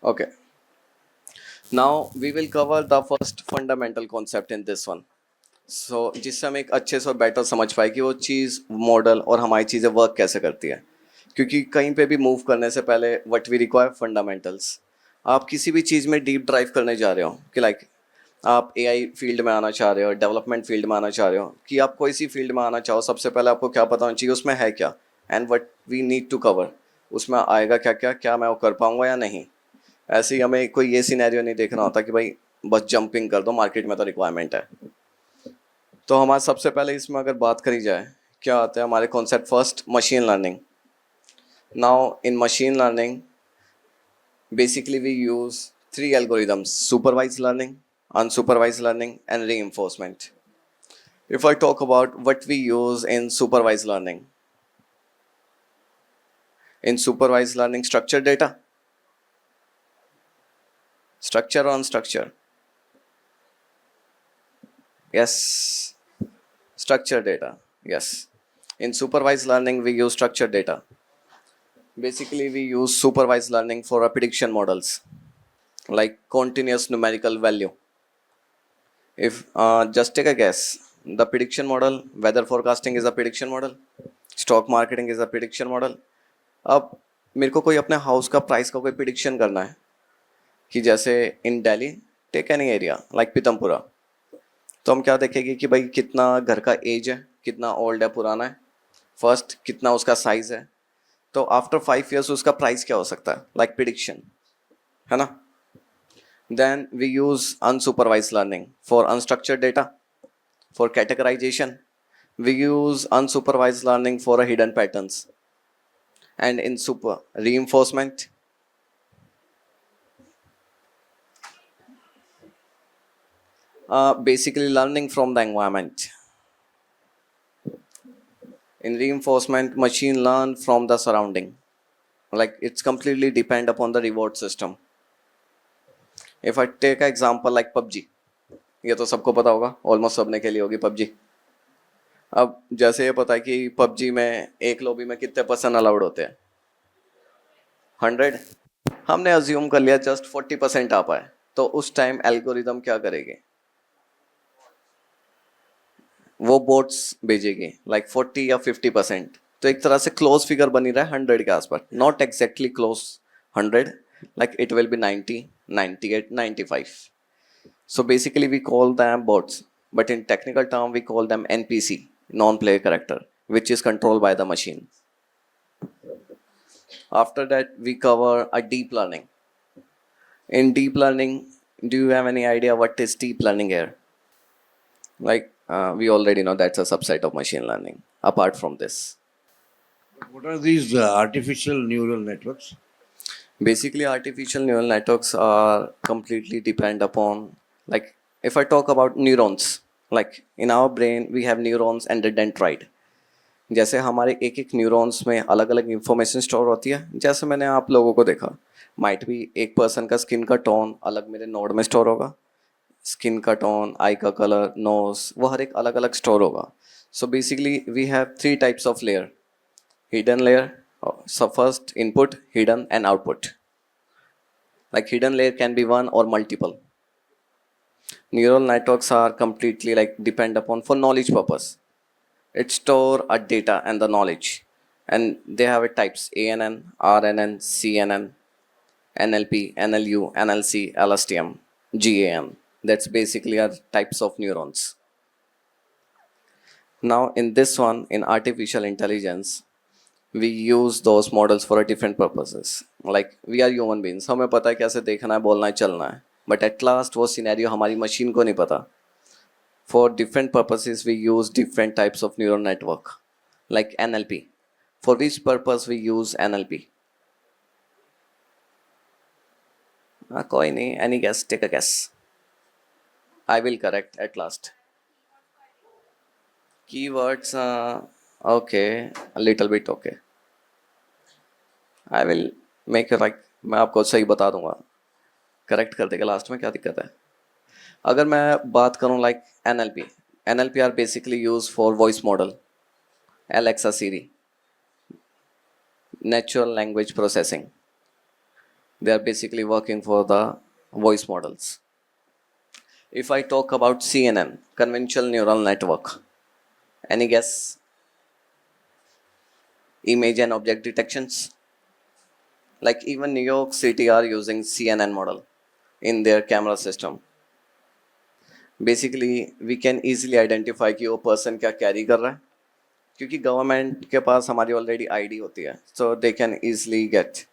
Okay. Now we will cover the first fundamental concept in this one. So जिससे हम एक अच्छे से और बेटर समझ पाए कि वो चीज़ मॉडल और हमारी चीज़ें वर्क कैसे करती है, क्योंकि कहीं पे भी मूव करने से पहले व्हाट वी रिक्वायर फंडामेंटल्स। आप किसी भी चीज़ में डीप ड्राइव करने जा रहे हो कि लाइक आप एआई फील्ड में आना चाह रहे हो, डेवलपमेंट फील्ड में आना चाह रहे हो, कि आप कोई सी फील्ड में आना चाहो, सबसे पहले आपको क्या पता होना चाहिए उसमें है क्या, and what we need to cover. उसमें आएगा क्या क्या, क्या मैं वो कर पाऊंगा या नहीं। ऐसे ही हमें कोई ये सिनेरियो नहीं देखना होता कि भाई बस जंपिंग कर दो, मार्केट में तो रिक्वायरमेंट है। तो हमारा सबसे पहले इसमें अगर बात करी जाए, क्या आता है हमारे concept first, machine learning. Now in machine learning basically we use three algorithms: supervised learning, unsupervised learning, and reinforcement. If I talk about what we use in supervised learning, structured data, structure on structure. Yes, structured data. Yes. In supervised learning, we use structured data. Basically, we use supervised learning for our prediction models, like continuous numerical value. If just take a guess, the prediction model, weather forecasting is a prediction model, stock marketing is a prediction model. अब मेरे को कोई अपने house का price का कोई prediction करना है, कि जैसे in Delhi, take any area like Pitampura, तो हम क्या देखेंगे कि भाई कितना घर का एज है, कितना ओल्ड है, पुराना है, फर्स्ट कितना उसका साइज है, तो आफ्टर 5 ईयर्स उसका प्राइस क्या हो सकता है, लाइक प्रिडिक्शन, है ना। Then we use unsupervised learning for unstructured data, for categorisation. We use unsupervised learning for a hidden patterns. And in super reinforcement, basically learning from the environment. In reinforcement, machine learn from the surrounding. Like it's completely depend upon the reward system. If I take an example like PUBG, ये तो सबको पता होगा, almost सबने खेली होगी PUBG. अब जैसे ये पता है कि पबजी में एक लॉबी में कितने पर्सन अलाउड होते हैं, 100। हमने अज्यूम कर लिया जस्ट 40% आ पाए, तो उस टाइम एल्गोरिदम क्या करेगी, वो बोट्स भेजेगी लाइक 40 या 50%। तो एक तरह से क्लोज फिगर बनी रहा है 100 के आसपास, not exactly close 100, like it will be 90, 98, 95. So basically we call them bots, but in technical term we call them NPC, non-player character, which is controlled by the machine. After that we cover a deep learning. In deep learning, do you have any idea what is deep learning here? Like we already know that's a subset of machine learning. Apart from this, What are these artificial neural networks? basically artificial neural networks are completely depend upon, like if I talk about neurons, like in our brain we have neurons and the dendrite. जैसे हमारे एक एक neurons में अलग अलग information store होती है, जैसे मैंने आप लोगों को देखा, माइट भी एक पर्सन का स्किन का टोन अलग मेरे नोड में स्टोर होगा, स्किन का टोन, आई का कलर, नोज, वो हर एक अलग अलग स्टोर होगा। So basically we have three types of layer: hidden layer, so first input, hidden, and output. Like hidden layer can be one or multiple. Neural networks are completely like depend upon for knowledge purpose. It store a data and the knowledge, and they have a types: ANN, RNN, CNN, NLP, NLU, NLC, LSTM, GAN. That's basically are types of neurons. Now in this one, in artificial intelligence, we use those models for a different purposes. Like we are human beings, हमें पता है कैसे देखना है, बोलना है, चलना है, but at last वो सिनेरियो हमारी मशीन को नहीं पता। For different purposes we use different types of neural network, like NLP. For which purpose we use NLP? कोई नहीं, any guess, take a guess. I will correct at last. Keywords, okay, a little bit okay. I will make it like, मैं आपको सही बता दूंगा, correct कर देगा last में, क्या दिक्कत है। अगर मैं बात करूं like NLP, NLP are basically use for voice model, Alexa, Siri, natural language processing. They are basically working for the voice models. If I talk about CNN, conventional neural network, any guess? Image and object detections. Like even New York City are using CNN model in their camera system. Basically we can easily identify कि वो person क्या carry कर रहा है, क्योंकि government के पास हमारी already ID होती है, सो दे कैन इजीली गेट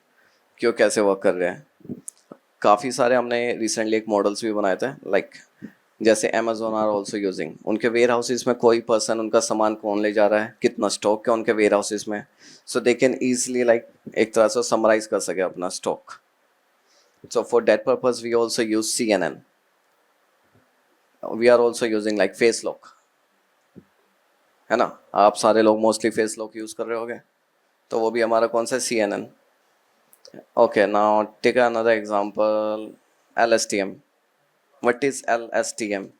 कि वो कैसे वर्क कर रहे हैं. काफ़ी सारे हमने रिसेंटली एक मॉडल्स भी बनाए थे, लाइक जैसे अमेजोन आर ऑल्सो यूजिंग, उनके वेयर हाउसेज में कोई पर्सन उनका सामान कौन ले जा रहा है, कितना स्टॉक है उनके वेयर हाउसेज में, so they can easily like एक तरह से समराइज कर सके अपना stock. So for that purpose we also use CNN. We are also using like face lock, है ना. आप सारे लोग मोस्टली फेस लॉक यूज कर रहे होगे, तो वो भी हमारा कौन सा CNN. Okay, now take another example. LSTM. What is LSTM?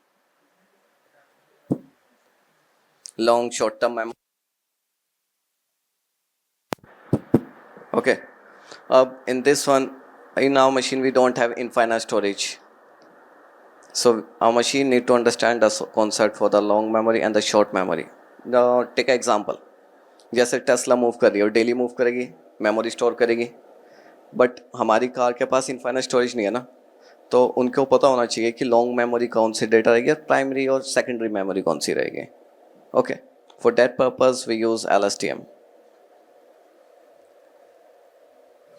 Long short term memory. Okay. In this one, in our machine we don't have infinite storage. So our machine need to understand the concept for the long memory and the short memory. Now take an example. जैसे Tesla move कर रही है और daily move करेगी, memory store करेगी, but हमारी car के पास infinite storage नहीं है ना, तो उनको पता होना चाहिए कि लॉन्ग मेमोरी कौन सी डेटा रहेगी और प्राइमरी और सेकेंडरी मेमोरी कौन सी रहेगी. Okay, for that purpose we use LSTM.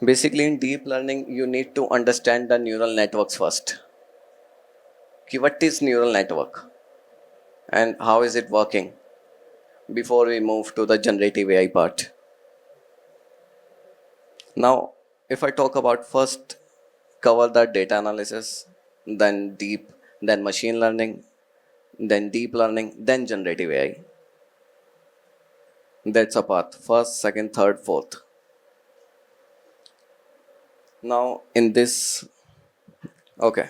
Basically in deep learning you need to understand the neural networks first, कि what is neural network and how is it working before we move to the generative AI part. Now, if I talk about first, cover the data analysis, then machine learning, then deep learning, then generative AI. That's a path. First, second, third, fourth. Now, in this, okay.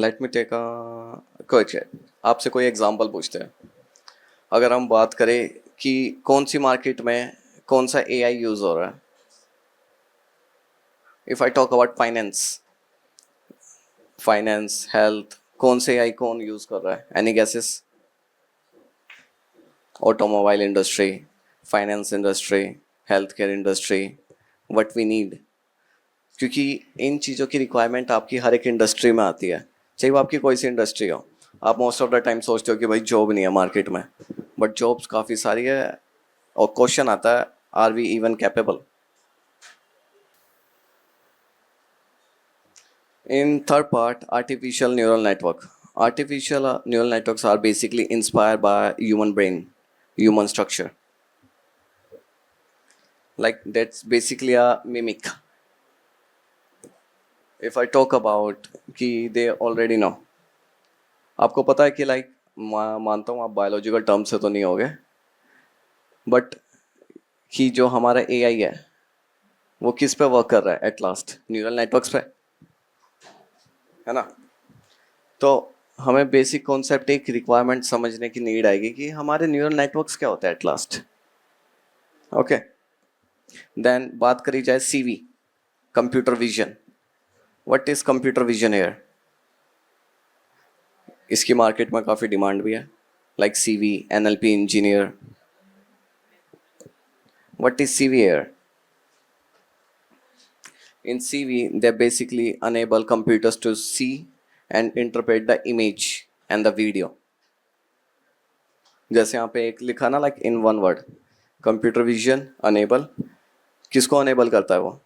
Let me take a कोई आपसे कोई example पूछते हैं. अगर हम बात करें कि कौन सी मार्केट में कौन सा AI यूज हो रहा है. If I talk about finance, health, कौन से AI कौन यूज कर रहा है? Any guesses? Automobile industry, finance industry, health care industry, what we need. क्योंकि इन चीज़ों की रिक्वायरमेंट आपकी हर एक इंडस्ट्री में आती है, चाहे वो आपकी कोई सी इंडस्ट्री हो. आप मोस्ट ऑफ द टाइम सोचते हो कि भाई जॉब नहीं है मार्केट में, बट जॉब्स काफ़ी सारी है, और क्वेश्चन आता है are we even capable. In third part, artificial neural network. Artificial neural networks are basically inspired by human brain, human structure. Like that's basically a mimic. If I talk about कि they already know. आपको पता है कि like मानता हूँ आप biological term से तो नहीं होगे, बट कि जो हमारा AI है वो किस पे वर्क कर रहा है एट लास्ट? न्यूरल नेटवर्क्स पे, है ना. तो हमें बेसिक कॉन्सेप्ट, एक रिक्वायरमेंट समझने की नीड आएगी कि हमारे न्यूरल नेटवर्क्स क्या होते हैं एट लास्ट. ओके, देन बात करी जाए CV, computer vision. What is computer vision here? इसकी मार्केट में काफ़ी डिमांड भी है, like CV, NLP engineer. What is CV here? In CV, they basically enable computers to see and interpret the image and the video. जैसे यहाँ पे एक लिखा ना, like in one word, computer vision enable. किसको enable करता है वो?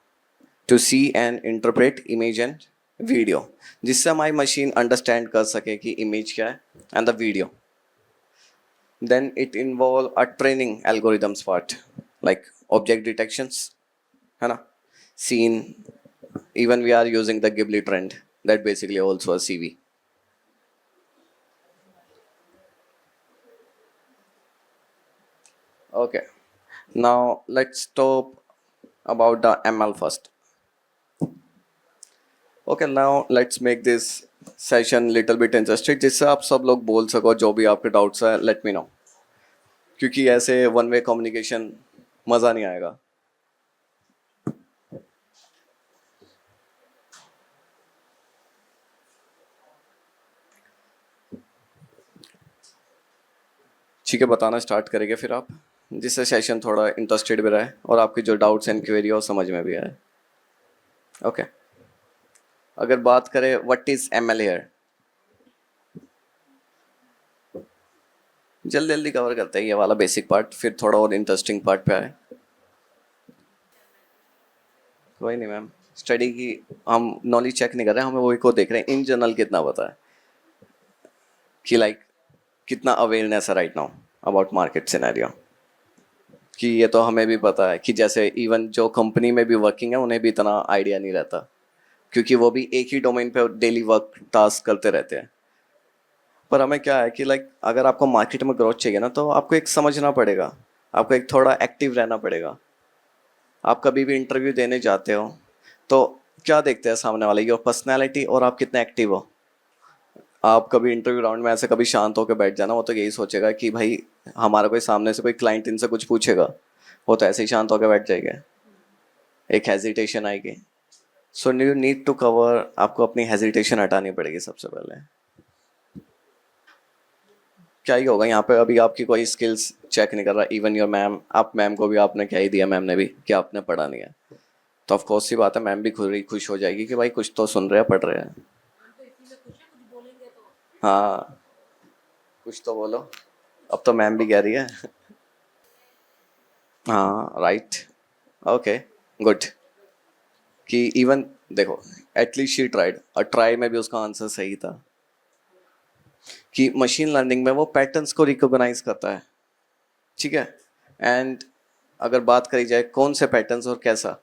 To see and interpret image and video, जिससे हमारी मशीन अंडरस्टैंड कर सके कि इमेज क्या है and the video. Then it involve a training algorithms part, like object detections, है ना, scene. Even we are using the Ghibli trend, that basically also a CV. Okay, now let's talk about the ML first. Okay, now let's make this session little bit interesting, जिससे आप सब लोग बोल सको जो भी आपके डाउट्स है. लेट मी नो, क्योंकि ऐसे वन वे कम्युनिकेशन मज़ा नहीं आएगा. ठीक है, बताना स्टार्ट करेंगे फिर आप, जिससे सेशन थोड़ा इंटरेस्टेड भी रहे और आपकी जो डाउट्स एंड क्वेरी हो समझ में भी आए। ओके, अगर बात करें व्हाट इज एमएल हेयर, जल्दी जल्दी कवर करते हैं ये वाला बेसिक पार्ट, फिर थोड़ा और इंटरेस्टिंग पार्ट पे आए। कोई नहीं मैम, स्टडी की हम नॉलेज चेक नहीं कर रहे हैं, हमें वही को देख रहे हैं इन जनरल कितना पता है, कि लाइक कितना अवेयरनेस है right now about market scenario. कि ये तो हमें भी पता है कि जैसे इवन जो कंपनी में भी वर्किंग है उन्हें भी इतना आइडिया नहीं रहता, क्योंकि वो भी एक ही डोमेन पे डेली वर्क टास्क करते रहते हैं। पर हमें क्या है कि लाइक अगर आपको मार्केट में ग्रोथ चाहिए ना, तो आपको एक समझना पड़ेगा, आपको एक थोड़ा एक्टिव रहना पड़ेगा। आप कभी भी इंटरव्यू देने जाते हो तो क्या देखते हैं सामने वाले, योर पर्सनैलिटी और आप कितने एक्टिव हो। आप कभी इंटरव्यू राउंड में ऐसे कभी शांत होकर बैठ जाना, वो तो यही सोचेगा कि भाई हमारा कोई सामने से कोई क्लाइंट इनसे कुछ पूछेगा, वो तो ऐसे ही शांत होकर बैठ जाएगा, एक हेजिटेशन आएगी। So you need to cover, आपको अपनी हेजिटेशन हटानी पड़ेगी सबसे पहले। क्या ही होगा यहाँ पे, अभी आपकी कोई स्किल्स चेक नहीं कर रहा इवन योर मैम, आप मैम को भी आपने क्या ही दिया, मैम ने भी क्या आपने पढ़ा नहीं है, तो ऑफ कोर्स सी बात है मैम भी खुद ही खुश हो जाएगी कि भाई कुछ तो सुन रहे हैं पढ़ रहे हैं। हाँ, कुछ तो बोलो, अब तो मैम भी कह रही है। हाँ राइट, ओके गुड। कि इवन देखो, एटलीस्ट शी ट्राइड, और ट्राई में भी उसका आंसर सही था, कि मशीन लर्निंग में वो पैटर्न्स को रिकॉग्नाइज करता है, ठीक है। एंड अगर बात करी जाए कौन से पैटर्न्स और कैसा,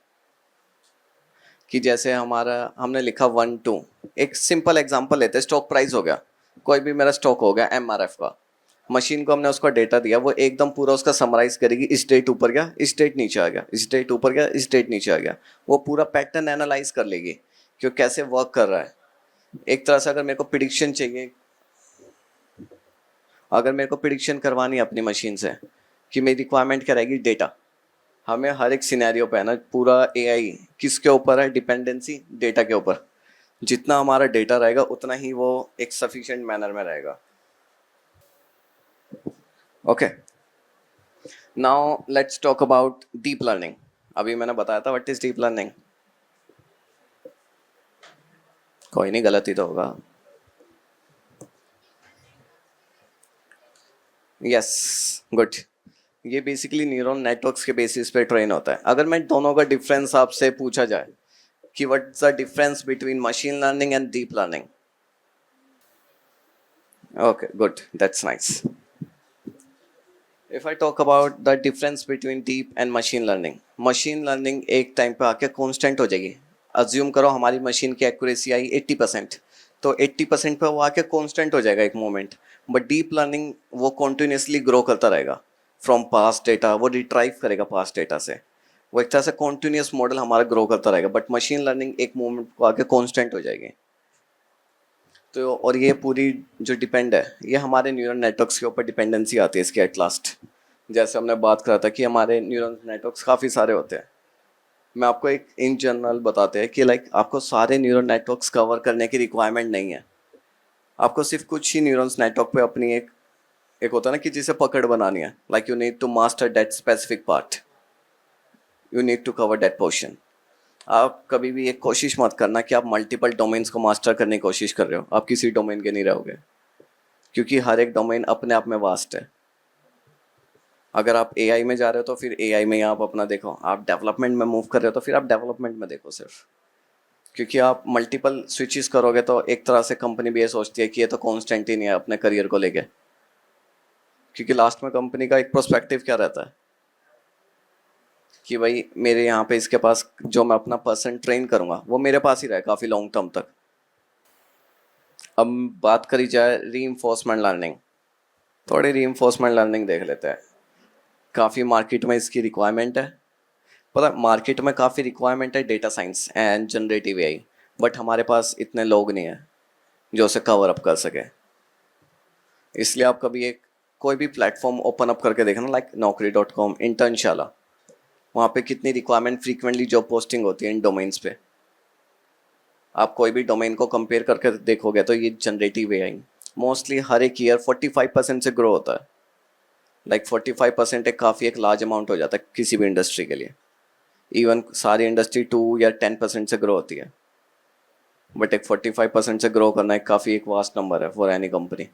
कि जैसे हमारा हमने लिखा 1 2, एक सिंपल एग्जांपल लेते हैं, स्टॉक प्राइस हो गया, कोई भी मेरा स्टॉक हो गया एमआरएफ का, मशीन को हमने उसका डेटा दिया, वो एकदम पूरा उसका समराइज करेगी, इस डेट ऊपर गया, इस डेट नीचे आ गया, इस डेट ऊपर गया, इस डेट नीचे आ गया, वो पूरा पैटर्न एनालाइज कर लेगी कि वो कैसे वर्क कर रहा है। एक तरह से अगर मेरे को प्रिडिक्शन चाहिए, अगर मेरे को प्रिडिक्शन करवानी है अपनी मशीन से कि मेरी रिक्वायरमेंट क्या रहेगी, डेटा, हमें हर एक सिनेरियो पे है ना, पूरा एआई किसके ऊपर है, डिपेंडेंसी डेटा के ऊपर, जितना हमारा डेटा रहेगा उतना ही वो एक सफिशिएंट मैनर में रहेगा। Okay, now let's talk about deep learning. अभी मैंने बताया था व्हाट इज डीप लर्निंग, कोई नहीं, गलत ही तो होगा। Yes, good. ये बेसिकली न्यूरल नेटवर्क्स के बेसिस पे ट्रेन होता है। अगर मैं दोनों का डिफरेंस आपसे पूछा जाए कि what's the difference between machine learning and deep learning, okay good, that's nice. If I talk about the difference between deep and machine learning एक टाइम पे आके कांस्टेंट हो जाएगी। अज्यूम करो हमारी मशीन की एक्यूरेसी आई 80%, तो 80% पे वो आके कांस्टेंट हो जाएगा एक मोमेंट। बट डीप लर्निंग वो कॉन्टिन्यूसली ग्रो करता रहेगा, फ्रॉम पास्ट डेटा वो रिट्राइव करेगा पास्ट डेटा से, वो एक तरह से कॉन्टिन्यूस मॉडल हमारा ग्रो करता रहेगा। बट मशीन लर्निंग एक मोमेंट को आके कांस्टेंट हो जाएगी। तो और ये पूरी जो डिपेंड है, ये हमारे न्यूरल नेटवर्क्स के ऊपर डिपेंडेंसी आती है इसकी एट लास्ट। जैसे हमने बात करा था कि हमारे न्यूरल नेटवर्क्स काफ़ी सारे होते हैं। मैं आपको एक इन जनरल बताते हैं कि लाइक आपको सारे न्यूरल नेटवर्क्स कवर करने की रिक्वायरमेंट नहीं है, आपको सिर्फ कुछ ही न्यूरल्स नेटवर्क पे अपनी एक एक होता है ना कि जिसे पकड़ बनानी है, like you need to master that specific part, you need to cover that portion. आप कभी भी एक कोशिश मत करना कि आप मल्टीपल डोमेन्स को मास्टर करने की कोशिश कर रहे हो, आप किसी डोमेन के नहीं रहोगे, क्योंकि हर एक डोमेन अपने आप में वास्ट है। अगर आप एआई में जा रहे हो तो फिर एआई में ही आप अपना देखो, आप डेवलपमेंट में मूव कर रहे हो तो फिर आप डेवलपमेंट में देखो सिर्फ, क्योंकि आप मल्टीपल स्विचेस करोगे तो एक तरह से कंपनी भी ये सोचती है कि ये तो कांस्टेंट ही नहीं है अपने करियर को लेके, क्योंकि लास्ट में कंपनी का एक प्रोस्पेक्टिव क्या रहता है कि भाई मेरे यहाँ पे इसके पास जो मैं अपना पर्सन ट्रेन करूँगा वो मेरे पास ही रहे काफ़ी लॉन्ग टर्म तक। अब बात करी जाए रीइंफोर्समेंट लर्निंग, थोड़ी रीइंफोर्समेंट लर्निंग देख लेते हैं। काफ़ी मार्केट में इसकी रिक्वायरमेंट है, पता मार्केट में काफ़ी रिक्वायरमेंट है data science and generative AI, but हमारे पास इतने लोग नहीं हैं जो उसे कवर अप कर सके। इसलिए आप कभी एक कोई भी प्लेटफॉर्म ओपन अप करके देखना, लाइक naukri.com, इंटर्नशाला, वहाँ पे कितनी रिक्वायरमेंट फ्रीक्वेंटली जॉब पोस्टिंग होती है इन डोमेन्स पे। आप कोई भी डोमेन को कंपेयर करके देखोगे तो ये जनरेटिव एआई मोस्टली हर एक ईयर 45% से ग्रो होता है। लाइक 45% एक काफ़ी एक लार्ज अमाउंट हो जाता है किसी भी इंडस्ट्री के लिए. इवन सारी इंडस्ट्री 2 या 10% से ग्रो होती है, बट एक 45% से ग्रो करना एक काफ़ी एक वास्ट नंबर है for any company.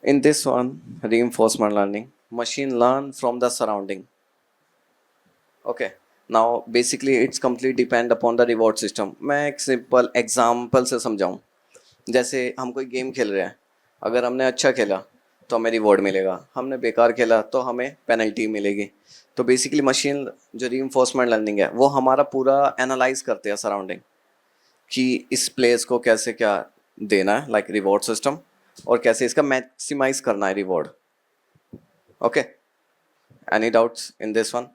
In this one, reinforcement learning, machine learn from the surrounding. Okay. Now basically it's completely depend upon the reward system. मैं एक सिंपल एग्जाम्पल से समझाऊँ. जैसे हम कोई गेम खेल रहे हैं, अगर हमने अच्छा खेला तो हमें रिवॉर्ड मिलेगा, हमने बेकार खेला तो हमें पेनल्टी मिलेगी. तो बेसिकली मशीन जो रीइंफोर्समेंट लर्निंग है वो हमारा पूरा एनालाइज करते हैं सराउंडिंग, कि इस प्लेस को कैसे क्या देना है लाइक रिवॉर्ड सिस्टम, और कैसे इसका मैक्सिमाइज करना है reward. Okay, any doubts in this one?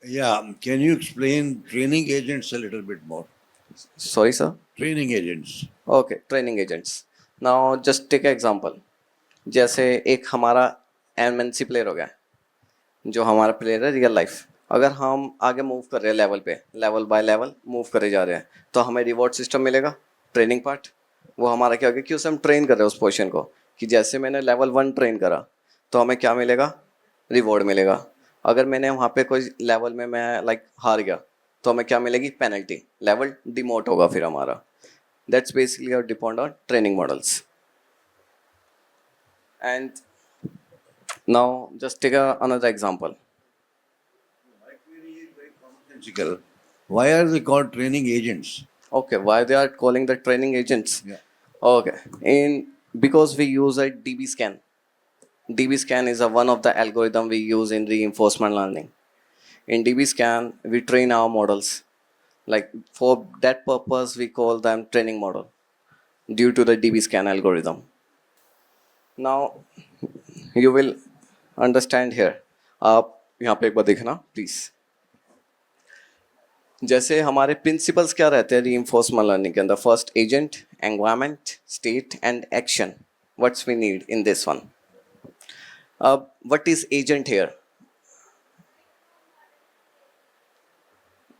Yeah, can you explain training agents a little bit more? Sorry sir. Training agents. Okay, training agents. Now just take example. जैसे एक हमारा MNC player हो गया, जो हमारा player है real life. अगर हम आगे मूव कर रहे हैं लेवल पे, लेवल बाय लेवल मूव करे जा रहे हैं, तो हमें रिवॉर्ड सिस्टम मिलेगा. ट्रेनिंग पार्ट वो हमारा क्या होगा कि उसे हम ट्रेन कर रहे हैं उस पोजीशन को, कि जैसे मैंने लेवल 1 ट्रेन करा तो हमें क्या मिलेगा, रिवॉर्ड मिलेगा. अगर मैंने वहाँ पे कोई लेवल में मैं लाइक हार गया तो हमें क्या मिलेगी, पेनल्टी, लेवल डिमोट होगा फिर हमारा. दैट्स बेसिकली और depend on training models. And now just take another example. My query is very commonsensical. Why are they called training agents? Okay, why they are calling the training agents? Yeah. Okay, in because we use a DB scan. DB scan is one of the algorithm we use in reinforcement learning. In DB scan, we train our models. Like for that purpose, we call them training model due to the DB scan algorithm. Now you will understand here. आप यहाँ पे एक बार देखना please. जैसे हमारे principles क्या रहते हैं रीइंफोर्समेंट लर्निंग के अंदर, first agent, environment, state and action. What's we need in this one. अब व्हाट इज एजेंट हियर?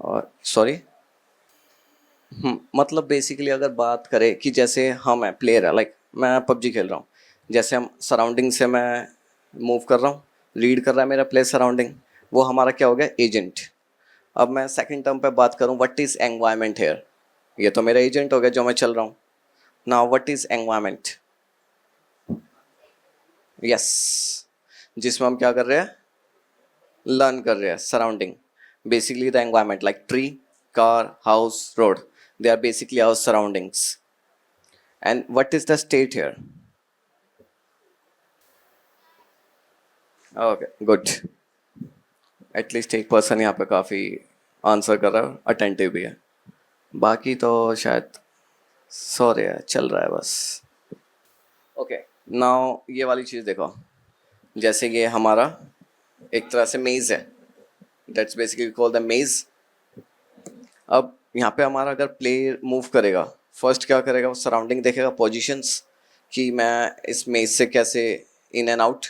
और सॉरी, मतलब बेसिकली अगर बात करें कि जैसे हम है प्लेयर है, लाइक मैं पबजी खेल रहा हूँ, जैसे हम सराउंडिंग से मैं मूव कर रहा हूँ, रीड कर रहा है मेरा प्लेयर सराउंडिंग, वो हमारा क्या हो गया, एजेंट. अब मैं सेकंड टर्म पे बात करूं, व्हाट इज एनवायरनमेंट हेयर, ये तो मेरा एजेंट हो गया जो मैं चल रहा हूं. Now what is environment? Yes, जिसमें हम क्या कर रहे हैं, लर्न कर रहे हैं surrounding. Basically the environment like tree, car, house, road, they are basically our surroundings. And what is the state here? Okay good, at least एक पर्सन यहाँ पे काफ़ी आंसर कर रहा है, अटेंटिव भी है. बाकी तो शायद सो रहे हैं, चल रहा है बस. ओके, नाउ ये वाली चीज़ देखो. जैसे ये हमारा एक तरह से मेज़ है, दैट्स बेसिकली कॉल्ड द मेज़. अब यहाँ पे हमारा अगर प्लेयर मूव करेगा, फर्स्ट क्या करेगा, वो सराउंडिंग देखेगा, पोजीशंस, कि मैं इस मेज़ से कैसे इन एंड आउट.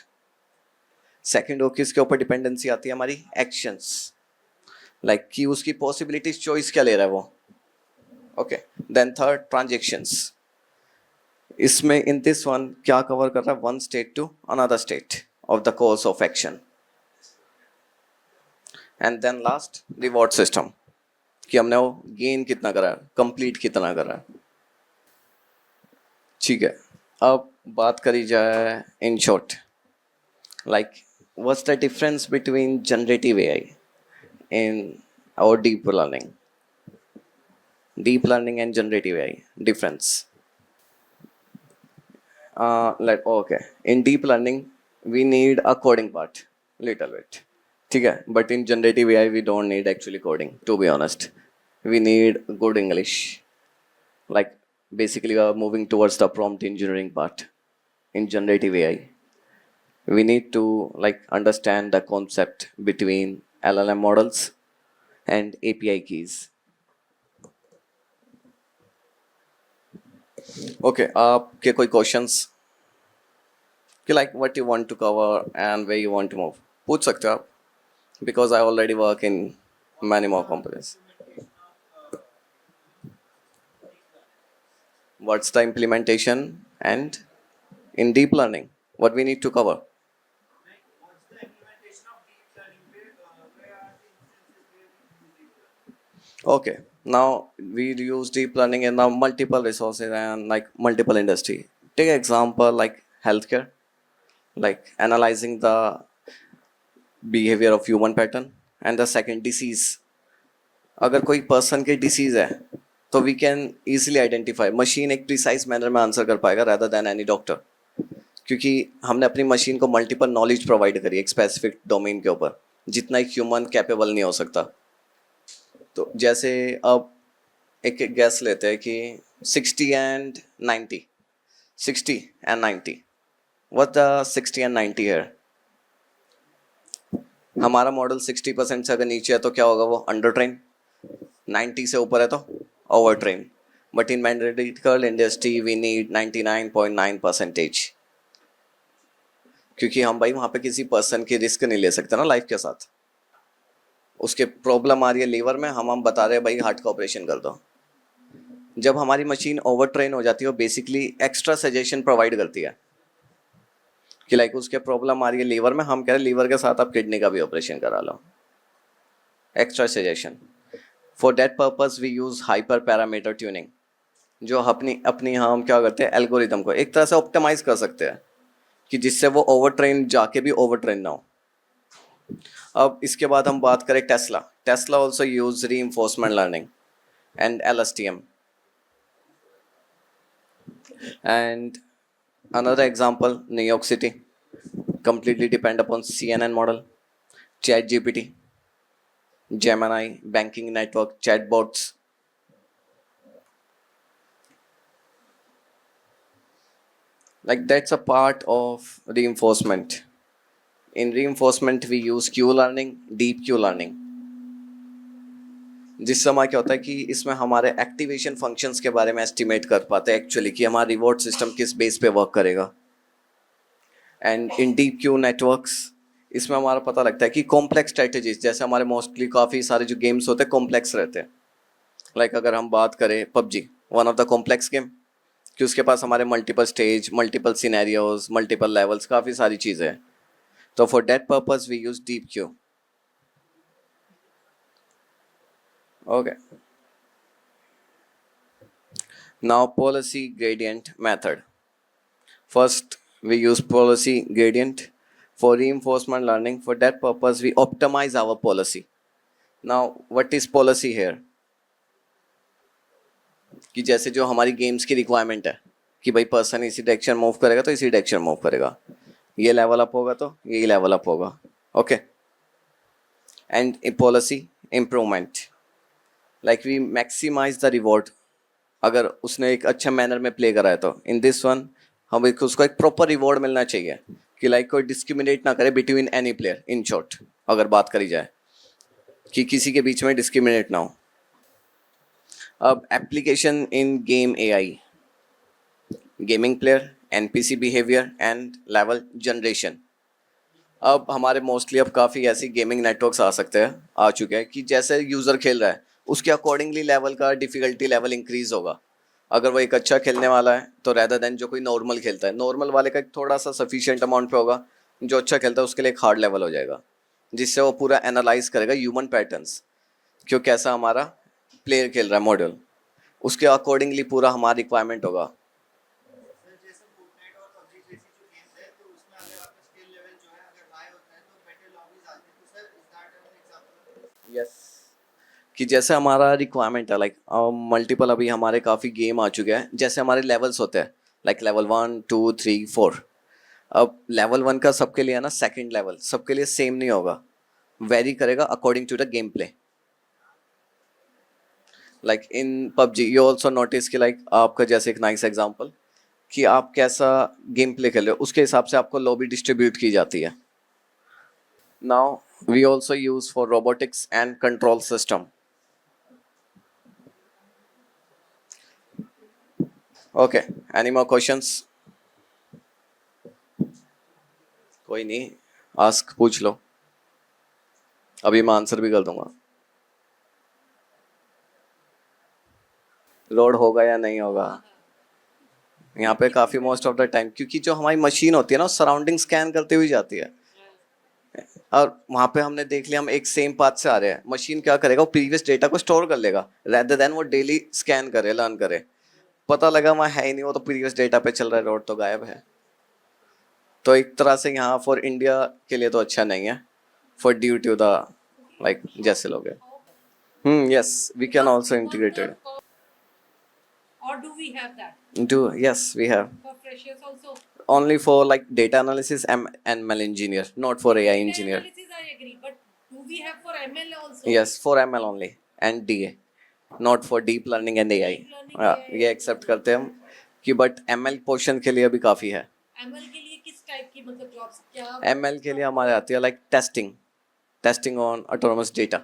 सेकेंड, वो किसके ऊपर डिपेंडेंसी आती है, हमारी एक्शंस, लाइक कि उसकी पॉसिबिलिटीज, चॉइस क्या ले रहा है वो. Okay, then third, transactions. इसमें इन दिस वन क्या कवर कर रहा है, one state to another state of the course of action. And then last, reward system, कि हमने वो गेन कितना करा है, कंप्लीट कितना करा है. ठीक है, अब बात करी जाए in short, like what's the difference between generative AI in our deep learning and generative AI difference. Like okay, in deep learning we need a coding part little bit, ठीक है, but in generative AI we don't need actually coding, to be honest. We need good English, like basically we are moving towards the prompt engineering part. In generative AI we need to like understand the concept between LLM models and API keys. Okay, आपके कोई questions कि like what you want to cover and where you want to move, पूछ सकते हो आप, because I already work in many more companies. What's the implementation and in deep learning what we need to cover? Okay, now we use deep learning in the multiple resources and like multiple industry. Take example like healthcare, like analyzing the behavior of human pattern, and the second disease. अगर कोई person की disease है तो we can easily identify, machine एक precise manner में answer कर पाएगा rather than any doctor, क्योंकि हमने अपनी मशीन को मल्टीपल नॉलेज प्रोवाइड करी एक स्पेसिफिक डोमेन के ऊपर, जितना एक ह्यूमन कैपेबल नहीं हो सकता। तो जैसे अब एक गैस लेते हैं कि 60 and 90, 60 and 90, what the 60 and 90 है। हमारा मॉडल 60% से अगर नीचे है तो क्या होगा, वो अंडर ट्रेन, 90 से ऊपर है तो over train, but in medical industry we need 99.9%, क्योंकि हम भाई वहाँ पे किसी पर्सन की रिस्क नहीं ले सकते ना लाइफ के साथ। उसके प्रॉब्लम आ रही है लीवर में, हम बता रहे हैं भाई हार्ट का ऑपरेशन कर दो। जब हमारी मशीन ओवर ट्रेन हो जाती है वो बेसिकली एक्स्ट्रा सजेशन प्रोवाइड करती है कि लाइक उसके प्रॉब्लम आ रही है लीवर में, हम कह रहे हैं लीवर के साथ आप किडनी का भी ऑपरेशन करा लो, extra suggestion. For that purpose we use hyper parameter tuning, जो अपनी अपनी हम क्या करते हैं, एल्गोरिदम को एक तरह से ऑप्टिमाइज कर सकते हैं कि जिससे वो ओवर ट्रेन जाके भी ओवर ट्रेन ना हो। अब इसके बाद हम बात करें टेस्ला। टेस्ला ऑल्सो यूज री enforcement learning and LSTM, and another example, New York City completely depend upon CNN model, chat GPT, Gemini, banking network, chatbots. Like that's a part of reinforcement. In reinforcement we use Q learning, deep Q learning, जिस समय क्या होता है कि इसमें हमारे activation functions के बारे में एस्टिमेट कर पाते हैं एक्चुअली कि हमारा रिवॉर्ड सिस्टम किस बेस पे वर्क करेगा। And in deep Q networks इसमें हमारा पता लगता है कि कॉम्प्लेक्स स्ट्रेटेजीज, जैसे हमारे मोस्टली काफ़ी सारे जो गेम्स होते हैं कॉम्प्लेक्स रहते हैं। लाइक अगर हम बात करें PUBG, one of the complex game, कि उसके पास हमारे multiple stage, multiple scenarios, multiple levels, काफ़ी सारी चीज़ें हैं। तो for that purpose we use deep Q. Okay, now policy gradient method. First, we use policy gradient for reinforcement learning. For that purpose, we optimize our policy. Now, what is policy here? कि जैसे जो हमारी games की requirement है कि भाई person इसी direction move करेगा तो इसी डायरेक्शन मूव करेगा, ये लेवल अप होगा तो यही लेवल अप होगा। Okay, and a policy improvement, like we maximise the reward. अगर उसने एक अच्छा मैनर में प्ले करा है तो इन दिस वन हम एक उसको एक प्रॉपर रिवॉर्ड मिलना चाहिए कि लाइक कोई डिस्क्रिमिनेट ना करे between any player. In short अगर बात करी जाए कि किसी के बीच में डिस्क्रिमिनेट ना हो। अब application in game AI, gaming player, NPC behaviour and level generation. अब हमारे मोस्टली अब काफ़ी ऐसी गेमिंग नेटवर्क्स आ सकते हैं, आ चुके हैं कि जैसे यूज़र खेल रहा है उसके अकॉर्डिंगली लेवल का डिफ़िकल्टी लेवल इंक्रीज होगा। अगर वो एक अच्छा खेलने वाला है तो रैदर देन जो कोई नॉर्मल खेलता है, नॉर्मल वाले का एक थोड़ा सा सफिशिएंट अमाउंट पे होगा, जो अच्छा खेलता है उसके लिए एक हार्ड लेवल हो जाएगा, जिससे वो पूरा एनालाइज करेगा ह्यूमन पैटर्न्स, क्यों कैसा हमारा प्लेयर खेल रहा है मॉडल, उसके अकॉर्डिंगली पूरा हमारा रिक्वायरमेंट होगा। सर जैसे फोर्टनाइट और पबजी जैसी जो गेम्स है तो उसमें अगर आपका स्किल लेवल जो है अगर हाई होता है तो बेटर लॉबीज आते हैं, तो sir is that an example? Yes, कि जैसे हमारा रिक्वायरमेंट है लाइक मल्टीपल, अभी हमारे काफ़ी गेम आ चुके हैं, जैसे हमारे लेवल्स होते हैं लाइक लेवल 1 2 3 4। अब लेवल 1 का सबके लिए है ना, सेकंड लेवल सबके लिए सेम नहीं होगा, वेरी करेगा according to the game play. Like in PUBG you also notice कि लाइक आपका जैसे एक नाइस एग्जांपल कि आप कैसा गेम प्ले खेल रहे हो उसके हिसाब से आपको लॉबी डिस्ट्रीब्यूट की जाती है। Now we also use for robotics and control system. Okay, any more questions? कोई नहीं, आस्क, पूछ लो, अभी मैं आंसर भी कर दूंगा। लोड होगा या नहीं होगा यहाँ पे काफ़ी मोस्ट ऑफ द टाइम, क्योंकि जो हमारी मशीन होती है ना सराउंडिंग स्कैन करते हुए जाती है। और वहां पे हमने देख लिया हम एक सेम पाथ से आ रहे हैं, मशीन क्या करेगा, वो प्रीवियस डेटा को स्टोर कर लेगा रेदर देन वो डेली स्कैन करे, लर्न करे। पता लगा वहाँ है ही नहीं, वो तो प्रीवियस डेटा पे चल रहा है, रोड तो गायब है। तो एक तरह से यहाँ फॉर इंडिया के लिए तो अच्छा नहीं है, for due to the like जैसे लोग हैं। Yes we can also integrated Or do we have that do, yes we have for freshers also? only for like data analysis and ML engineer, not for AI Data engineer. analysis I agree, but do we have for ML also? Yes, for ML only and DA, not for deep learning and AI. Deep learning, हाँ, AI ये accept करते हैं हम कि but ML portion के लिए अभी काफ़ी है। ML के लिए किस टाइप की मतलब जॉब्स क्या? ML के लिए हमारे आती है like testing on autonomous data.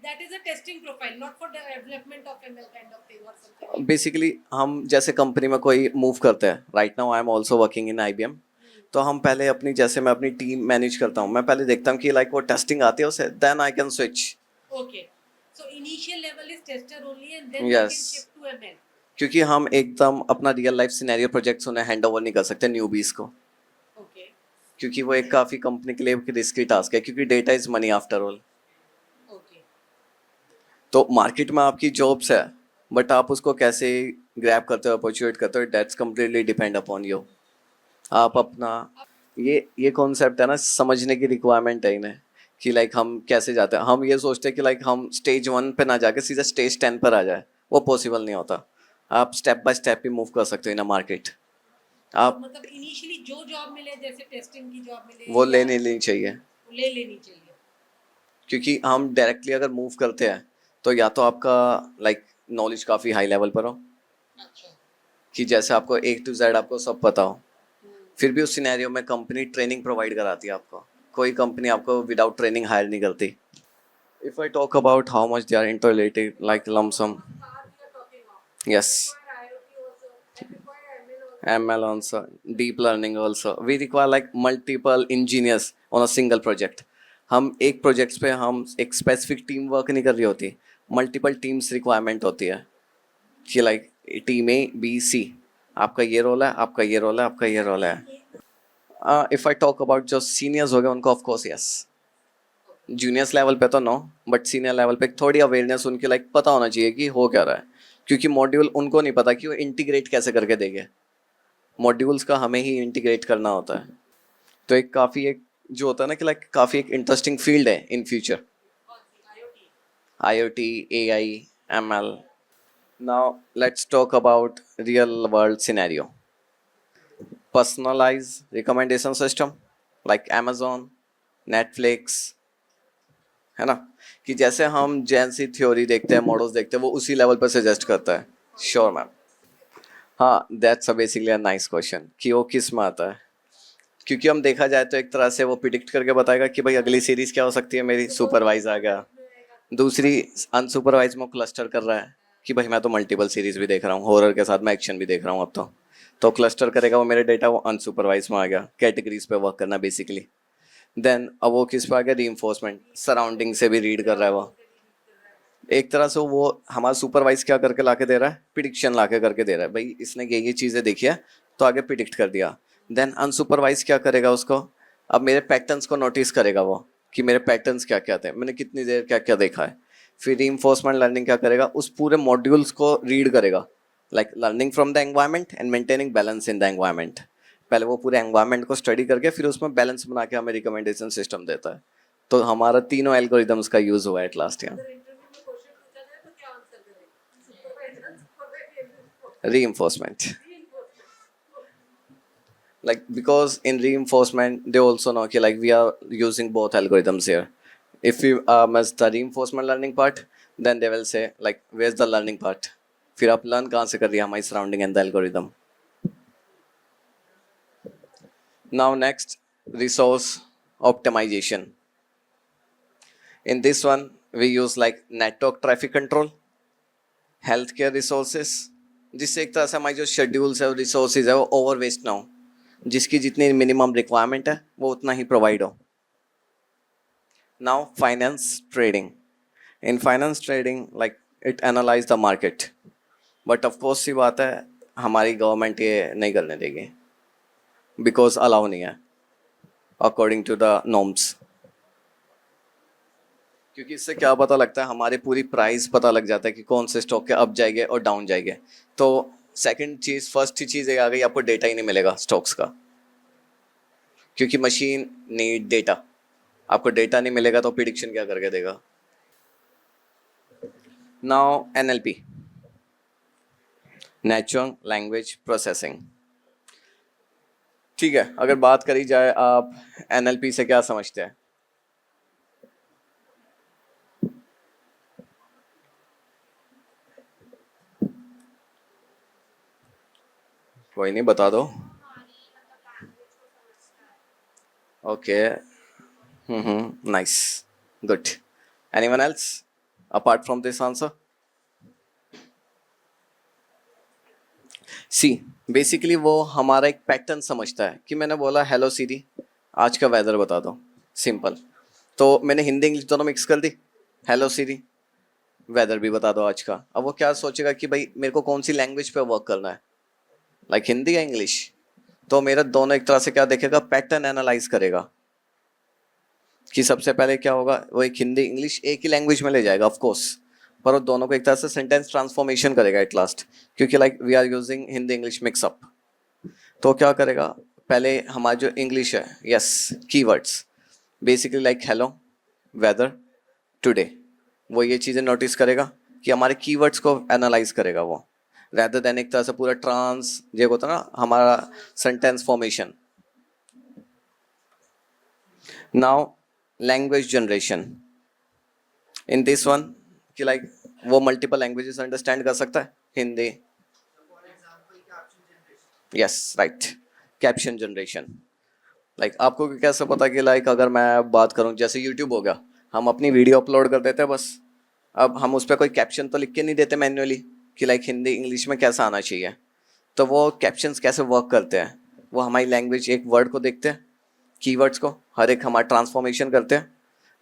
That is a testing profile, not for the development of ML kind of thing or something. Basically हम जैसे कंपनी में कोई मूव करते हैं, right now I am also working in IBM, तो हम पहले अपनी जैसे मैं अपनी टीम मैनेज करता हूँ, मैं पहले देखता हूँ कि लाइक वो टेस्टिंग आती है उसे, then I can switch. Okay. So initial level is tester only and then Yes. they can shift to ML. क्योंकि हम एकदम अपना रियल लाइफ सिनेरियो प्रोजेक्ट्स उन्हें हैंड ओवर नहीं कर सकते न्यूबीज को, Okay. क्योंकि वो एक काफ़ी कंपनी के लिए रिस्की टास्क है, क्योंकि data is money after all. Okay. तो मार्केट में आपकी जॉब्स है, बट आप उसको कैसे ग्रैब करते हो, अपॉर्चुनेट करते हो, that's completely depend upon you. आप अपना ये कॉन्सेप्ट है ना, समझने की रिक्वायरमेंट है इन्हें कि लाइक हम कैसे जाते हैं। हम ये सोचते हैं कि लाइक हम स्टेज 1 पे ना जाके सीधा स्टेज 10 पर आ जाए, वो पॉसिबल नहीं होता। आप step by step he move कर सकते हो इन अ मार्केट। आप मतलब इनिशियली जो जॉब मिले, जैसे टेस्टिंग की जॉब मिले, वो या ले नहीं लेनी चाहिए, ले लेनी चाहिए। क्योंकि हम डायरेक्टली अगर मूव करते हैं तो या तो आपका लाइक नॉलेज काफ़ी हाई लेवल पर हो, अच्छा। कि जैसे आपको A to Z आपको सब पता हो, फिर भी उस सिनेरियो में कंपनी ट्रेनिंग प्रोवाइड कराती है आपको। कोई कंपनी आपको विदाउट ट्रेनिंग हायर नहीं करती। If I talk about how much they are interrelated like lump sum, yes, ML also, deep learning also, we require like multiple engineers on a single project। हम एक projects पे हम एक specific team work नहीं कर रही होती, मल्टीपल टीम्स रिक्वायरमेंट होती है कि like team A B C, आपका ये रोल है, आपका ये रोल है, आपका ये रोल है। इफ आई टॉक अबाउट जो सीनियर्स हो गए उनको of course yes, juniors level पे तो नो, बट सीनियर लेवल पे थोड़ी अवेयरनेस उनकी लाइक पता होना चाहिए कि हो क्या रहा है, क्योंकि मॉड्यूल उनको नहीं पता कि वो इंटीग्रेट कैसे करके देंगे। मॉड्यूल्स का हमें ही इंटीग्रेट करना होता है। तो एक काफ़ी एक जो होता है ना कि लाइक काफ़ी एक इंटरेस्टिंग फील्ड है in future, IoT, AI, ML। Now let's talk about real world scenario. Personalize recommendation system like Amazon, Netflix, है ना, कि जैसे हम जैसी थ्योरी देखते हैं, मॉडल्स देखते हैं, वो उसी लेवल पर सजेस्ट करता है। Sure ma'am. हाँ, that's a basically a nice question कि वो किस में आता है, क्योंकि हम देखा जाए तो एक तरह से वो प्रिडिक्ट करके बताएगा कि भाई अगली सीरीज क्या हो सकती है मेरी, सुपरवाइज आ गया। दूसरी अनसुपरवाइज में क्लस्टर कर रहा है कि भाई मैं तो मल्टीपल सीरीज भी देख रहा हूँ, हॉरर के साथ मैं एक्शन भी देख रहा हूँ अब तो क्लस्टर करेगा वो मेरे डेटा, वो अनसुपरवाइज में आ गया, कैटेगरीज पे वर्क करना बेसिकली। देन अब वो किस पे आ गया, रीइंफोर्समेंट, सराउंडिंग से भी रीड कर रहा है वो। एक तरह से वो हमारा सुपरवाइज क्या करके लाके दे रहा है, प्रिडिक्शन लाके करके दे रहा है, भाई इसने ये चीज़ें देखी है तो आगे प्रिडिक्ट कर दिया। देन अनसुपरवाइज क्या करेगा उसको, अब मेरे पैटर्न्स को नोटिस करेगा वो कि मेरे पैटर्न्स क्या क्या थे, मैंने कितनी देर क्या क्या देखा है। फिर रीइंफोर्समेंट लर्निंग क्या करेगा, उस पूरे मॉड्यूल्स को रीड करेगा, like learning from the environment and maintaining balance in the environment. पहले वो पूरे एनवायरनमेंट को स्टडी करके फिर उसमें बैलेंस बना के हमें रिकमेंडेशन सिस्टम देता है। तो हमारा तीनों एल्गोरिदम्स का यूज हुआ है एट लास्ट यहाँ। Reinforcement, like because in reinforcement they also know कि like we are using both algorithms here। if we miss the reinforcement learning part, then they will say like where's the learning part, फिर आप learn कहाँ से कर रही है हमारी surrounding and the algorithm। now next, resource optimization। in this one we use like network traffic control, healthcare resources, जिससे एक तरह से हमारी जो शेड्यूल्स है, रिसोर्सेज है, वो ओवर वेस्ट ना हो, जिसकी जितनी मिनिमम रिक्वायरमेंट है वो उतना ही प्रोवाइड हो। Now finance trading, in finance trading like it analyse the market, but of course सी बात है हमारी गवर्नमेंट ये नहीं करने देगी, बिकॉज अलाउ नहीं है। अकॉर्डिंग टू द नॉर्म्स, क्योंकि इससे क्या पता लगता है, हमारी पूरी प्राइस पता लग जाता है कि कौन से स्टॉक के अप जाएंगे और डाउन जाएंगे। तो सेकंड चीज़, फर्स्ट चीज़ ये आ गई, आपको डेटा ही नहीं मिलेगा स्टॉक्स का, क्योंकि मशीन नीड डेटा। आपको डेटा नहीं मिलेगा तो प्रिडिक्शन क्या करके देगा। Now NLP, natural language processing. ठीक है, अगर बात करी जाए आप एनएलपी से क्या समझते हैं? कोई नहीं, बता दो। Okay, nice, good. Anyone else apart from this answer? See, basically वो हमारा एक पैटर्न समझता है कि मैंने बोला हेलो सीरी, आज का वेदर बता दो, सिंपल। तो मैंने हिंदी इंग्लिश दोनों मिक्स कर दी, हेलो सीरी वेदर भी बता दो आज का। अब वो क्या सोचेगा कि भाई मेरे को कौन सी लैंग्वेज पे वर्क करना है, लाइक हिंदी या इंग्लिश। तो मेरा दोनों एक तरह से क्या देखेगा, पैटर्न एनालाइज करेगा कि सबसे पहले क्या होगा, वो एक हिंदी इंग्लिश एक ही लैंग्वेज में ले जाएगा ऑफ कोर्स, पर वो दोनों को एक तरह से सेंटेंस ट्रांसफॉर्मेशन करेगा एट लास्ट, क्योंकि like we are using Hindi English mix up. तो क्या करेगा, पहले हमारा जो इंग्लिश है, yes, keywords basically like hello, weather, today, वो ये चीज़ें नोटिस करेगा कि हमारे कीवर्ड्स को एनालाइज करेगा वो, रैदर देन एक तरह से पूरा ट्रांस जो होता है ना हमारा sentence formation. Now language generation, in this one कि लाइक वो मल्टीपल लैंग्वेजेस अंडरस्टैंड कर सकता है, Hindi, for example caption generation. Yes right, caption generation. Like आपको कैसे पता कि लाइक अगर मैं बात करूं जैसे यूट्यूब हो गया, हम अपनी वीडियो अपलोड कर देते हैं बस, अब हम उस पर कोई कैप्शन तो लिख के नहीं देते मैन्युअली कि लाइक हिंदी इंग्लिश में कैसा आना चाहिए। तो वो कैप्शंस कैसे वर्क करते हैं, वो हमारी लैंग्वेज एक वर्ड को देखते हैं, कीवर्ड्स को हर एक हमारा ट्रांसफॉर्मेशन करते हैं,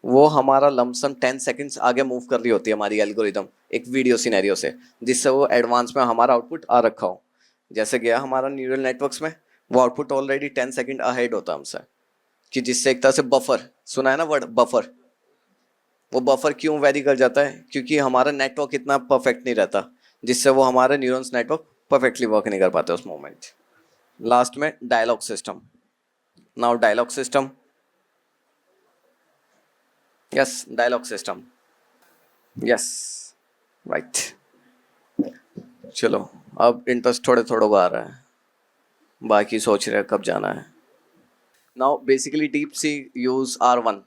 वो हमारा लमसम 10 सेकंड्स आगे मूव कर रही होती है हमारी एल्गोरिदम एक वीडियो सिनेरियो से, जिससे वो एडवांस में हमारा आउटपुट आ रखा हो। जैसे गया हमारा न्यूरल नेटवर्क्स में, वो आउटपुट ऑलरेडी 10 सेकंड अहेड होता है हमसे, कि जिससे एक तरह से बफर, सुना है ना वर्ड बफर, वो बफर क्यों वेरी कर जाता है, क्योंकि हमारा नेटवर्क इतना परफेक्ट नहीं रहता, जिससे वो हमारे न्यूरॉन्स नेटवर्क परफेक्टली वर्क नहीं कर पाते उस मोमेंट। लास्ट में dialogue system. Now dialogue system, yes dialogue system, yes right. चलो अब इंटरेस्ट थोड़े थोड़े को आ रहा है, बाकी सोच रहे हैं कब जाना है। Now basically deep sea use R1।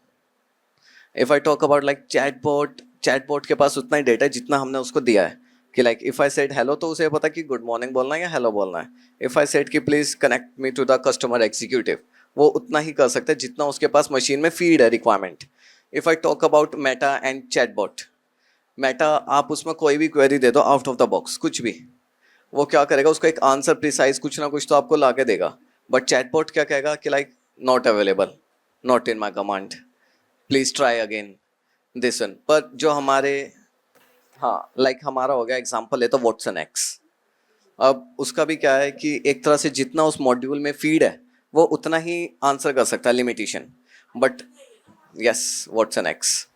If I talk about like chatbot, chatbot के पास उतना ही डेटा है जितना हमने उसको दिया है, कि like if I said hello तो उसे पता कि गुड मॉर्निंग बोलना है या हेलो बोलना है। इफ आई सेड कि please connect me to the customer executive, वो उतना ही कर सकता है जितना उसके पास मशीन में फीड है requirement. If I talk about Meta and chatbot, Meta आप उसमें कोई भी क्वेरी दे दो आउट ऑफ द बॉक्स कुछ भी, वो क्या करेगा, उसका एक आंसर प्रिसाइज कुछ ना कुछ तो आपको ला के देगा। बट चैटबॉट क्या कहेगा कि like not available, not in my command, please try again this one. पर जो हमारे, हाँ लाइक हमारा हो गया एग्जाम्पल है तो वॉटसन एक्स, अब उसका भी क्या है कि एक तरह से जितना उस मॉड्यूल में फीड है वो उतना ही आंसर कर सकता है, limitation. But yes Watson x,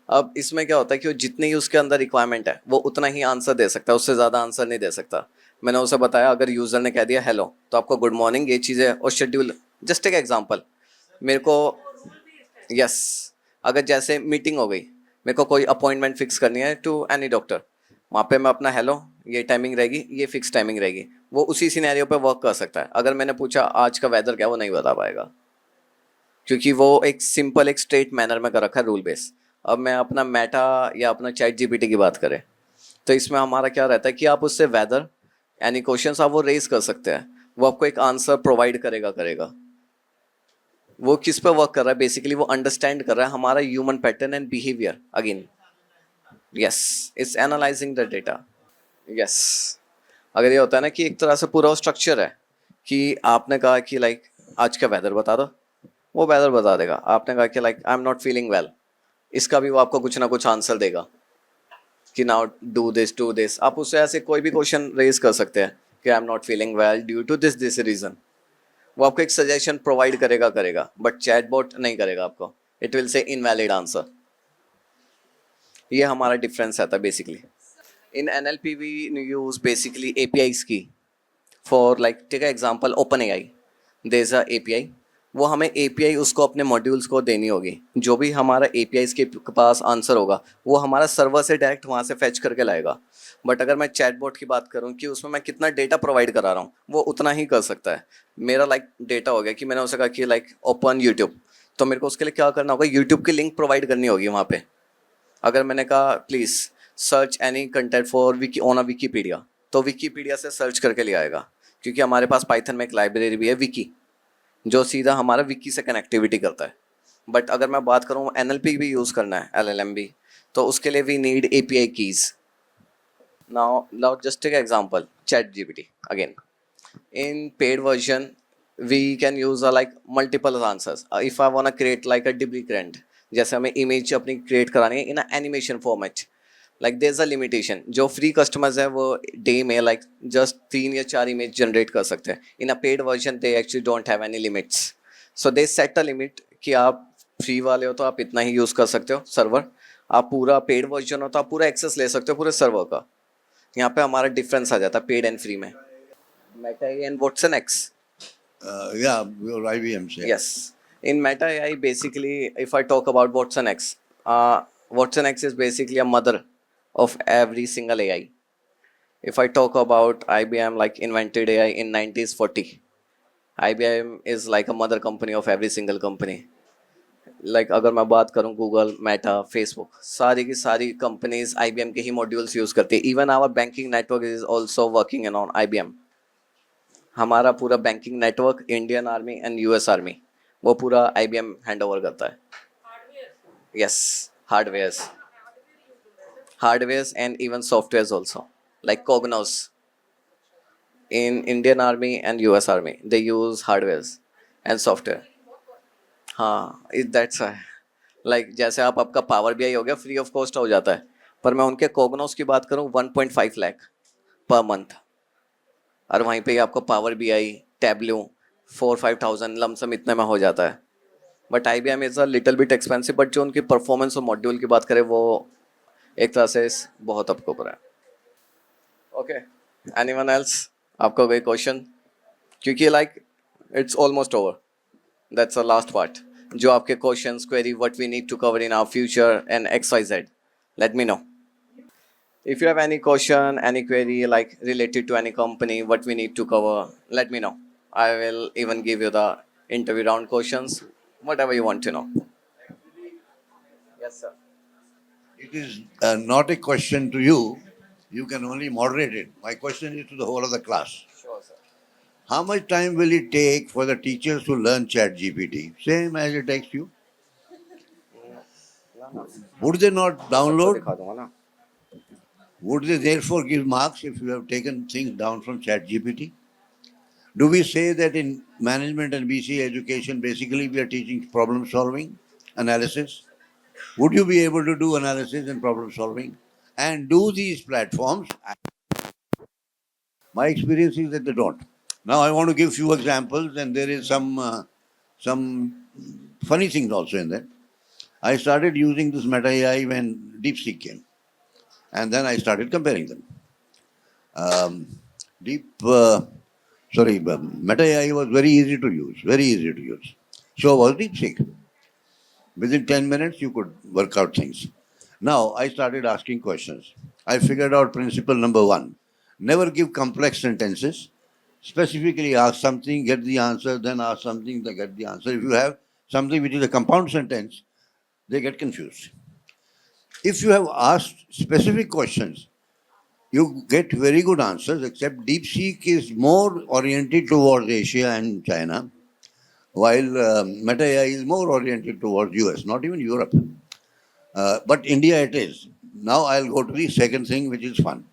अब इसमें क्या होता है कि वो जितनी ही उसके अंदर रिक्वायरमेंट है वो उतना ही आंसर दे सकता है, उससे ज़्यादा आंसर नहीं दे सकता। मैंने उसे बताया अगर यूज़र ने कह दिया हेलो तो आपको गुड मॉर्निंग ये चीज़ें और शेड्यूल, जस्ट एक एग्जांपल मेरे को, यस अगर जैसे मीटिंग हो गई, मेरे को कोई अपॉइंटमेंट फिक्स करनी है टू एनी डॉक्टर, वहाँ पे मैं अपना हेलो ये टाइमिंग रहेगी, ये फिक्स टाइमिंग रहेगी, वो उसी सिनेरियो पे वर्क कर सकता है। अगर मैंने पूछा आज का वेदर क्या, वो नहीं बता पाएगा, क्योंकि वो एक सिंपल एक स्ट्रेट मैनर में कर रखा है रूल बेस। अब मैं अपना मेटा या अपना चैट जीपीटी की बात करें, तो इसमें हमारा क्या रहता है कि आप उससे वेदर यानी क्वेश्चंस आप वो रेज कर सकते हैं, वो आपको एक आंसर प्रोवाइड करेगा। वो किस पे वर्क कर रहा है, बेसिकली वो अंडरस्टैंड कर रहा है हमारा human pattern and behaviour again, yes it's analysing the data. Yes, अगर ये होता है ना कि एक तरह से पूरा स्ट्रक्चर है कि आपने कहा कि लाइक आज का वेदर बता दो, वो वेदर बता देगा। आपने कहा कि like I am not feeling well, इसका भी वो आपको कुछ ना कुछ आंसर देगा कि नाउ डू दिस। आप उससे ऐसे कोई भी क्वेश्चन रेज कर सकते हैं कि I am not feeling well due to this reason, वो आपको एक सजेशन प्रोवाइड करेगा करेगा, बट चैटबॉट नहीं करेगा आपको. It will say invalid answer. ये हमारा डिफरेंस आता है basically. In NLP we use basically APIs की. For like take example OpenAI, there is a API. वो हमें एपीआई उसको अपने मॉड्यूल्स को देनी होगी. जो भी हमारा एपीआई के पास आंसर होगा वो हमारा सर्वर से डायरेक्ट वहाँ से फैच करके लाएगा. बट अगर मैं चैटबॉट की बात करूँ कि उसमें मैं कितना डेटा प्रोवाइड करा रहा हूँ, वो उतना ही कर सकता है. मेरा लाइक डेटा हो गया कि मैंने उसे कहा कि लाइक ओपन यूट्यूब, तो मेरे को उसके लिए क्या करना होगा, यूट्यूब की लिंक प्रोवाइड करनी होगी वहाँ पे. अगर मैंने कहा please search any content for Vicky on a Wikipedia, तो विकीपीडिया से सर्च करके ले आएगा, क्योंकि हमारे पास पाइथन में एक लाइब्रेरी भी है विकी, जो सीधा हमारा विकी से कनेक्टिविटी करता है. बट अगर मैं बात करूँ एनएलपी भी यूज़ करना है, एलएलएम भी, तो उसके लिए we need API keys. Now just take example ChatGPT again. in paid version we can use like multiple answers. If I want to create like a debris current, जैसे हमें image अपनी create करानी है in animation format, like there is a limitation. जो free customers हैं वो day में like just 3 या 4 इमेज जनरेट कर सकते हैं. In a paid version they actually don't have any limits. So they set a limit कि आप फ्री वाले हो तो आप इतना ही यूज़ कर सकते हो सर्वर, आप पूरा पेड वर्जन हो तो आप पूरा एक्सेस ले सकते हो पूरे सर्वर का. यहाँ पे हमारा डिफरेंस आ जाता है पेड एंड फ्री में. Meta AI and Watson X. Yeah, your IBM say. Yes. In Meta AI, basically, if I talk about Watson X, Watson X is basically a mother of every single AI. If I talk about IBM, like invented AI in 90s 40, IBM is like a mother company of every single company. Like अगर मैं बात करूँ Google, Meta, Facebook, सारी की सारी companies IBM के ही modules use करती है. Even our banking network is also working in on IBM. हमारा पूरा banking network Indian army and US army वो पूरा आईबीएम हैंड ओवर करता है. Yes, hardwares, hardwares and even softwares also, like Cognos. In Indian army and US army they use hardwares and software. हाँ, that's like जैसे आप आपका power BI हो गया फ्री ऑफ कॉस्ट हो जाता है, पर मैं उनके कॉग्नोस की बात करूँ 1.5 लाख पर मंथ, और वहीं पे ही आपको power B I Tableau 4-5 thousand lump sum इतने में हो जाता है. But I B M is a little bit expensive, but जो उनकी परफॉर्मेंस और मॉड्यूल की बात करें वो एक तरह से बहुत आपके ऊपर है. ओके, एनीवन एल्स, आपका कोई क्वेश्चन? क्योंकि like it's almost over, that's the last part. जो आपके questions query what we need to cover in our future and X Y Z, let me know. If you have any question, any query like related to any company, what we need to cover, let me know. I will even give you the interview round questions, whatever you want to know. Yes, sir. It is not a question to you. You can only moderate it. My question is to the whole of the class. Sure, sir. How much time will it take for the teachers to learn Chat GPT? Same as it takes you. Would they not download? दिखा दूंगा ना. Would they therefore give marks if you have taken things down from Chat GPT? Do we say that in management and BC education, basically we are teaching problem solving, analysis? Would you be able to do analysis and problem solving? And do these platforms? My experience is that they don't. Now I want to give few examples, and there is some funny things also in that. I started using this Meta AI when DeepSeek came, and then I started comparing them. Meta AI was very easy to use, very easy to use. So was DeepSeek. Within 10 minutes, you could work out things. Now I started asking questions. I figured out principle number 1. Never give complex sentences. Specifically ask something, get the answer, then ask something, then get the answer. If you have something which is a compound sentence, they get confused. If you have asked specific questions, you get very good answers, except DeepSeek is more oriented towards Asia and China, while Meta AI is more oriented towards US, not even Europe. But India it is. Now I'll go to the second thing, which is fun.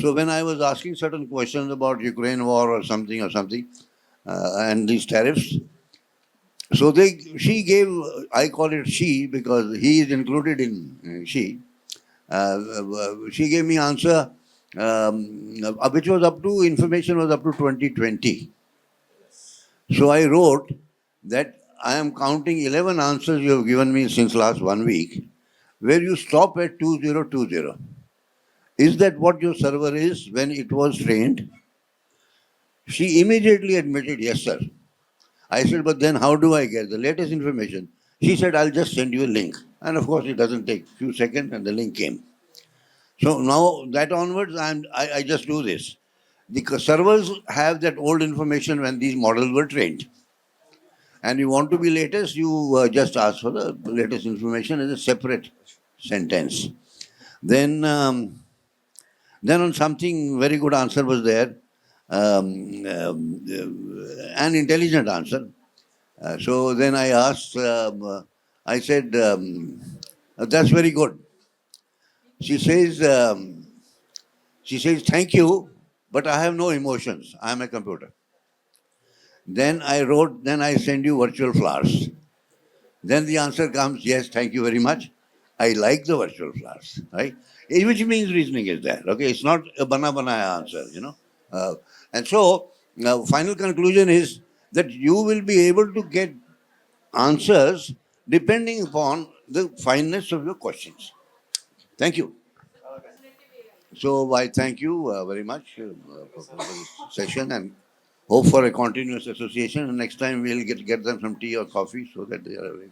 So when I was asking certain questions about Ukraine war or something, and these tariffs, so she gave, I call it she because he is included in she. She gave me answer which was up to, information was up to 2020. So I wrote that I am counting 11 answers you have given me since last 1 week, where you stop at 2020. Is that what your server is when it was trained? She immediately admitted, yes, sir. I said, but then how do I get the latest information? She said, I'll just send you a link. And of course, it doesn't take a few seconds, and the link came. So now that onwards, I just do this. The servers have that old information when these models were trained. And you want to be latest, you just ask for the latest information as a separate sentence. Then, then on something very good answer was there, an intelligent answer. So then I asked, I said, that's very good. She says, thank you, but I have no emotions. I am a computer. Then I wrote, then I send you virtual flowers. Then the answer comes, yes, thank you very much. I like the virtual flowers, right? Which means reasoning is there, okay? It's not a banaya answer, you know. And so, final conclusion is that you will be able to get answers depending upon the fineness of your questions. Thank you. So I thank you very much for this session and hope for a continuous association. And next time we'll get them some tea or coffee so that they are awake.